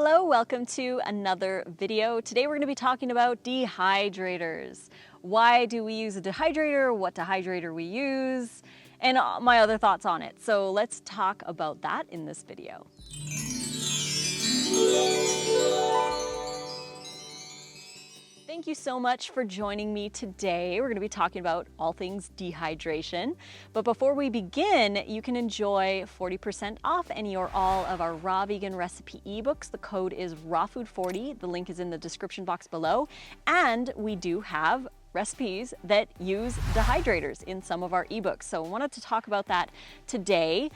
Hello, welcome to another video. Today we're going to be talking about dehydrators. Why do we use a dehydrator, what dehydrator we use, and my other thoughts on it. So let's talk about that in this video. Thank you so much for joining me today. We're going to be talking about all things dehydration. But before we begin, you can enjoy 40% off any or all of our raw vegan recipe ebooks. The code is rawfood40. The link is in the description box below. And we do have recipes that use dehydrators in some of our ebooks. So I wanted to talk about that today.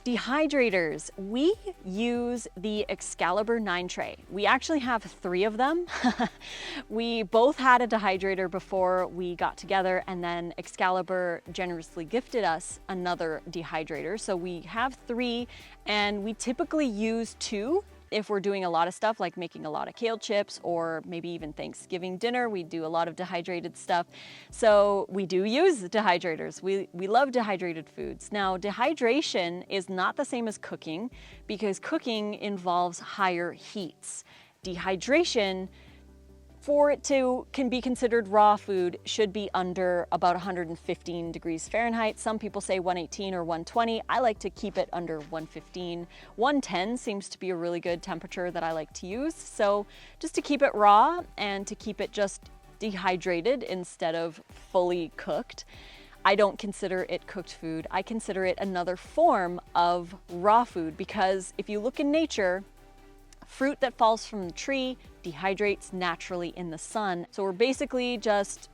Dehydrators, we use the Excalibur 9 tray. We actually have 3 of them. We both had a dehydrator before we got together, and then Excalibur generously gifted us another dehydrator. So we have 3, and we typically use 2 if we're doing a lot of stuff like making a lot of kale chips, or maybe even Thanksgiving dinner. We do a lot of dehydrated stuff. So we do use dehydrators. We love dehydrated foods. Now, dehydration is not the same as cooking because cooking involves higher heats. Dehydration, for it to can be considered raw food, should be under about 115 degrees Fahrenheit. Some people say 118 or 120. I like to keep it under 115. 110 seems to be a really good temperature that I like to use. So just to keep it raw and to keep it just dehydrated instead of fully cooked. I don't consider it cooked food. I consider it another form of raw food because if you look in nature, fruit that falls from the tree dehydrates naturally in the sun. So we're basically just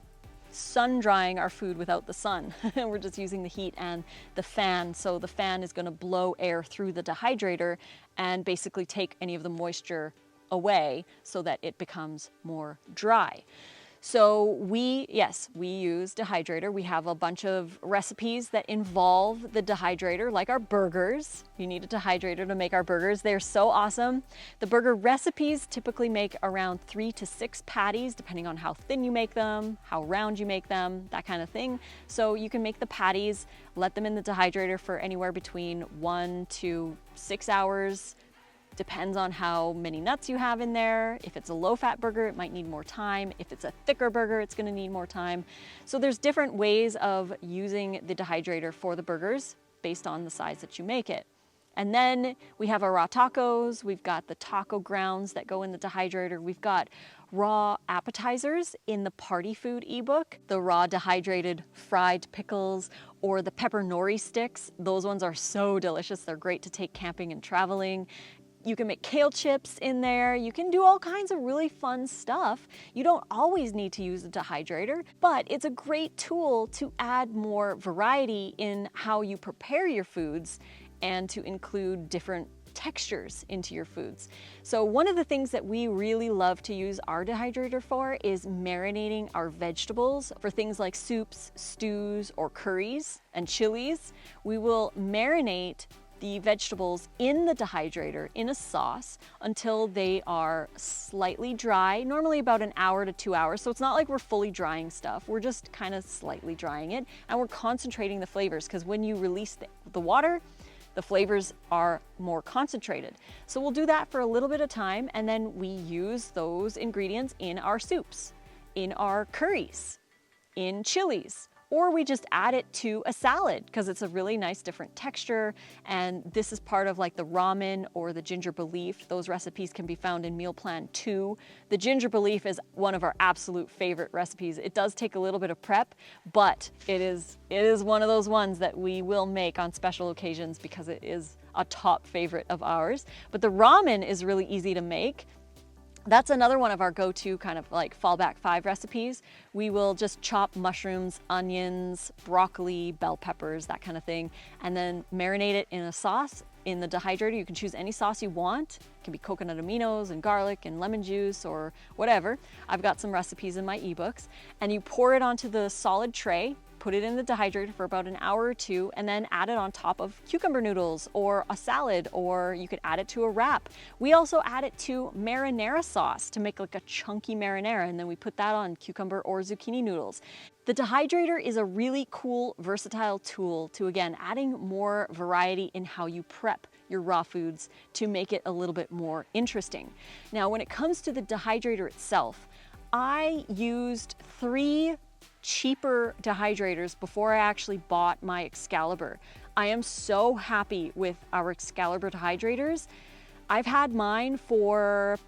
sun drying our food without the sun. We're just using the heat and the fan. So the fan is going to blow air through the dehydrator and basically take any of the moisture away so that it becomes more dry. So we use dehydrator. We have a bunch of recipes that involve the dehydrator, like our burgers. You need a dehydrator to make our burgers. They're so awesome. The burger recipes typically make around 3 to 6 patties, depending on how thin you make them, how round you make them, that kind of thing. So you can make the patties, let them in the dehydrator for anywhere between 1 to 6 hours. Depends on how many nuts you have in there. If it's a low-fat burger, it might need more time. If it's a thicker burger, it's gonna need more time. So there's different ways of using the dehydrator for the burgers based on the size that you make it. And then we have our raw tacos. We've got the taco grounds that go in the dehydrator. We've got raw appetizers in the party food ebook, the raw dehydrated fried pickles, or the pepper nori sticks. Those ones are so delicious. They're great to take camping and traveling. You can make kale chips in there. You can do all kinds of really fun stuff. You don't always need to use a dehydrator, but it's a great tool to add more variety in how you prepare your foods and to include different textures into your foods. So one of the things that we really love to use our dehydrator for is marinating our vegetables for things like soups, stews, or curries and chilies. We will marinate the vegetables in the dehydrator in a sauce until they are slightly dry, normally about an hour to 2 hours. So it's not like we're fully drying stuff. We're just kind of slightly drying it, and we're concentrating the flavors because when you release the water, the flavors are more concentrated. So we'll do that for a little bit of time, and then we use those ingredients in our soups, in our curries, in chilies. Or we just add it to a salad because it's a really nice different texture. And this is part of like the ramen or the ginger belief. Those recipes can be found in Meal Plan 2. The ginger belief is one of our absolute favorite recipes. It does take a little bit of prep, but it is one of those ones that we will make on special occasions because it is a top favorite of ours. But the ramen is really easy to make. That's another one of our go-to kind of like fallback 5 recipes. We will just chop mushrooms, onions, broccoli, bell peppers, that kind of thing, and then marinate it in a sauce in the dehydrator. You can choose any sauce you want. It can be coconut aminos and garlic and lemon juice or whatever. I've got some recipes in my ebooks. And you pour it onto the solid tray, put it in the dehydrator for about an hour or 2, and then add it on top of cucumber noodles or a salad, or you could add it to a wrap. We also add it to marinara sauce to make like a chunky marinara, and then we put that on cucumber or zucchini noodles. The dehydrator is a really cool, versatile tool to, again, adding more variety in how you prep your raw foods to make it a little bit more interesting. Now, when it comes to the dehydrator itself, I used 3 cheaper dehydrators before I actually bought my Excalibur. I am so happy with our Excalibur dehydrators. I've had mine for,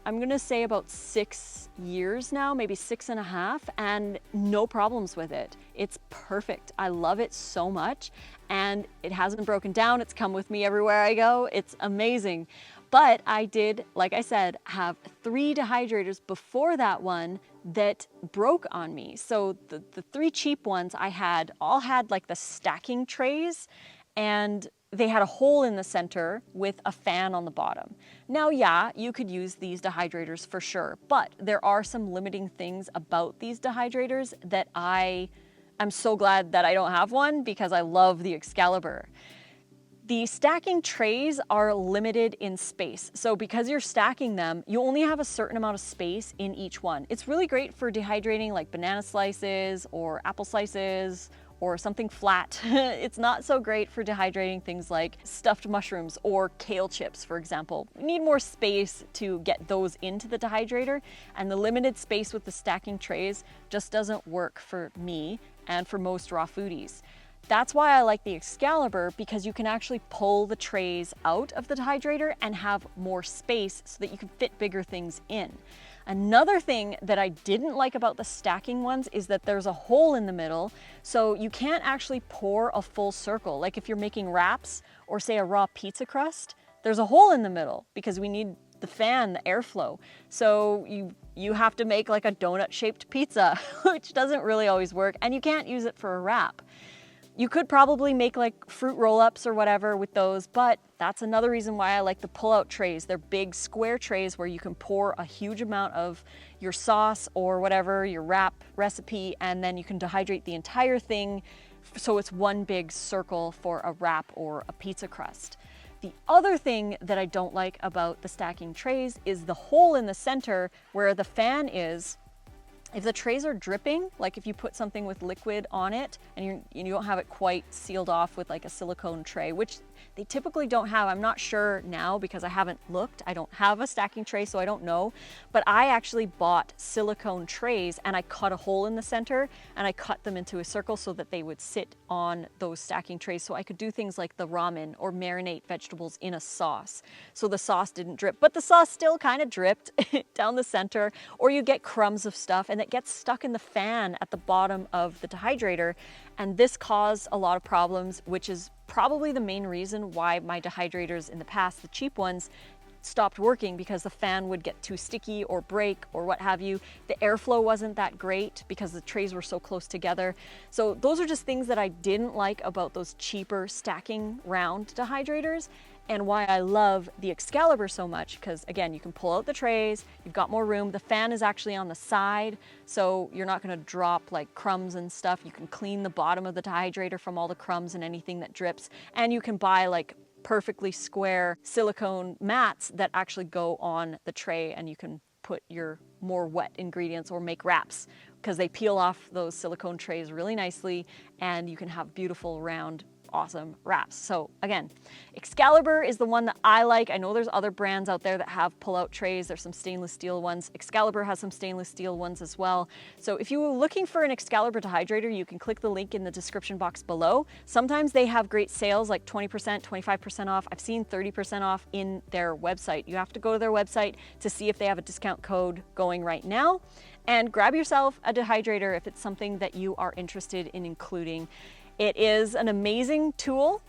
I'm gonna say about 6 years now, maybe 6.5, and no problems with it. It's perfect. I love it so much, and it hasn't broken down. It's come with me everywhere I go. It's amazing. But I did, like I said, have 3 dehydrators before that one that broke on me. So the 3 cheap ones I had all had like the stacking trays, and they had a hole in the center with a fan on the bottom. Now, yeah, you could use these dehydrators for sure, but there are some limiting things about these dehydrators that I'm so glad that I don't have one, because I love the Excalibur. The stacking trays are limited in space. So because you're stacking them, you only have a certain amount of space in each one. It's really great for dehydrating like banana slices or apple slices or something flat. It's not so great for dehydrating things like stuffed mushrooms or kale chips, for example. We need more space to get those into the dehydrator, and the limited space with the stacking trays just doesn't work for me and for most raw foodies. That's why I like the Excalibur, because you can actually pull the trays out of the dehydrator and have more space so that you can fit bigger things in. Another thing that I didn't like about the stacking ones is that there's a hole in the middle, so you can't actually pour a full circle. Like if you're making wraps or say a raw pizza crust, there's a hole in the middle because we need the fan, the airflow. So you have to make like a donut-shaped pizza, which doesn't really always work, and you can't use it for a wrap. You could probably make like fruit roll-ups or whatever with those, but that's another reason why I like the pull-out trays. They're big square trays where you can pour a huge amount of your sauce or whatever, your wrap recipe, and then you can dehydrate the entire thing so it's one big circle for a wrap or a pizza crust. The other thing that I don't like about the stacking trays is the hole in the center where the fan is. If the trays are dripping, like if you put something with liquid on it and you don't have it quite sealed off with like a silicone tray, which they typically don't have. I'm not sure now because I haven't looked. I don't have a stacking tray, so I don't know. But I actually bought silicone trays and I cut a hole in the center and I cut them into a circle so that they would sit on those stacking trays, so I could do things like the ramen or marinate vegetables in a sauce. So the sauce didn't drip, but the sauce still kind of dripped down the center, or you get crumbs of stuff and it gets stuck in the fan at the bottom of the dehydrator. And this caused a lot of problems, which is probably the main reason why my dehydrators in the past, the cheap ones, stopped working, because the fan would get too sticky or break or what have you. The airflow wasn't that great because the trays were so close together. So those are just things that I didn't like about those cheaper stacking round dehydrators, and why I love the Excalibur so much, because again, you can pull out the trays, you've got more room. The fan is actually on the side, so you're not gonna drop like crumbs and stuff. You can clean the bottom of the dehydrator from all the crumbs and anything that drips, and you can buy like perfectly square silicone mats that actually go on the tray, and you can put your more wet ingredients or make wraps, because they peel off those silicone trays really nicely, and you can have beautiful round awesome wraps. So again, Excalibur is the one that I like. I know there's other brands out there that have pull-out trays. There's some stainless steel ones. Excalibur has some stainless steel ones as well. So if you were looking for an Excalibur dehydrator, you can click the link in the description box below. Sometimes they have great sales, like 20%, 25% off. I've seen 30% off in their website. You have to go to their website to see if they have a discount code going right now, and grab yourself a dehydrator if it's something that you are interested in including. It is an amazing tool,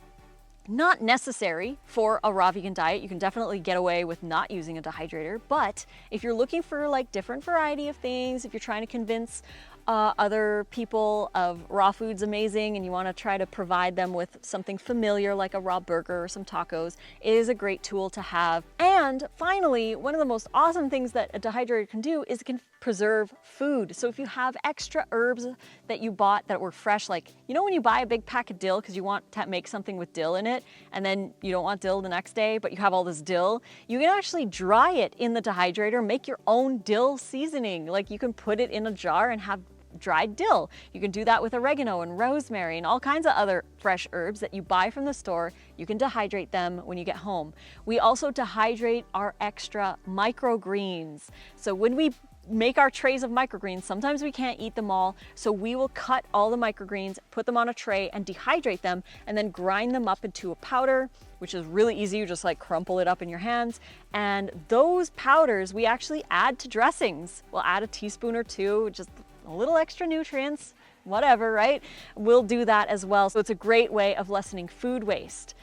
not necessary for a raw vegan diet. You can definitely get away with not using a dehydrator, but if you're looking for like different variety of things, if you're trying to convince other people of raw food's amazing and you want to try to provide them with something familiar like a raw burger or some tacos, it is a great tool to have. And finally, one of the most awesome things that a dehydrator can do is it can preserve food. So if you have extra herbs that you bought that were fresh, like, you know when you buy a big pack of dill because you want to make something with dill in it, and then you don't want dill the next day, but you have all this dill, you can actually dry it in the dehydrator, make your own dill seasoning. Like, you can put it in a jar and have dried dill. You can do that with oregano and rosemary and all kinds of other fresh herbs that you buy from the store. You can dehydrate them when you get home. We also dehydrate our extra microgreens. So when we make our trays of microgreens, sometimes we can't eat them all, so we will cut all the microgreens, put them on a tray and dehydrate them, and then grind them up into a powder, which is really easy. You just like crumple it up in your hands, and those powders we actually add to dressings. We'll add a teaspoon or two, just a little extra nutrients, whatever, right? We'll do that as well. So it's a great way of lessening food waste.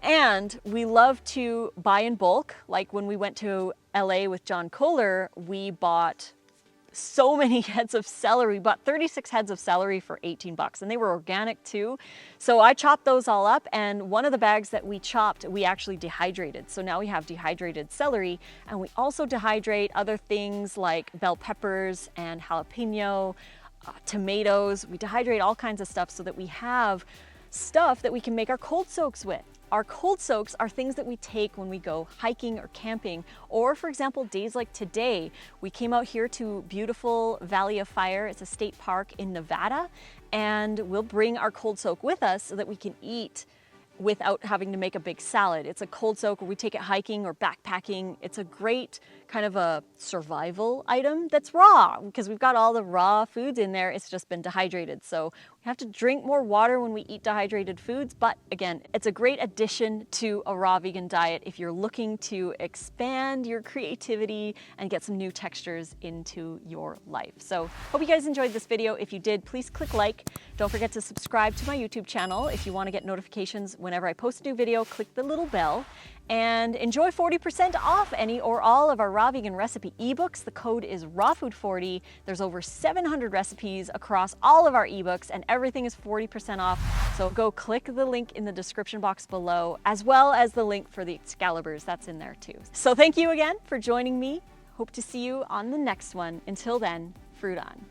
And we love to buy in bulk. Like when we went to LA with John Kohler, we bought so many heads of celery. We bought 36 heads of celery for 18 bucks, and they were organic too. So I chopped those all up, and one of the bags that we chopped, we actually dehydrated. So now we have dehydrated celery, and we also dehydrate other things like bell peppers and jalapeno, tomatoes. We dehydrate all kinds of stuff so that we have stuff that we can make our cold soaks with. Our cold soaks are things that we take when we go hiking or camping, or for example, days like today. We came out here to beautiful Valley of Fire. It's a state park in Nevada, and we'll bring our cold soak with us so that we can eat without having to make a big salad. It's a cold soak where we take it hiking or backpacking. It's a great kind of a survival item that's raw, because we've got all the raw foods in there. It's just been dehydrated. So we have to drink more water when we eat dehydrated foods. But again, it's a great addition to a raw vegan diet if you're looking to expand your creativity and get some new textures into your life. So hope you guys enjoyed this video. If you did, please click like. Don't forget to subscribe to my YouTube channel. If you want to get notifications whenever I post a new video, click the little bell. And enjoy 40% off any or all of our raw vegan recipe ebooks. The code is rawfood40. There's over 700 recipes across all of our ebooks, and everything is 40% off. So go click the link in the description box below, as well as the link for the Excaliburs. That's in there too. So thank you again for joining me. Hope to see you on the next one. Until then, fruit on.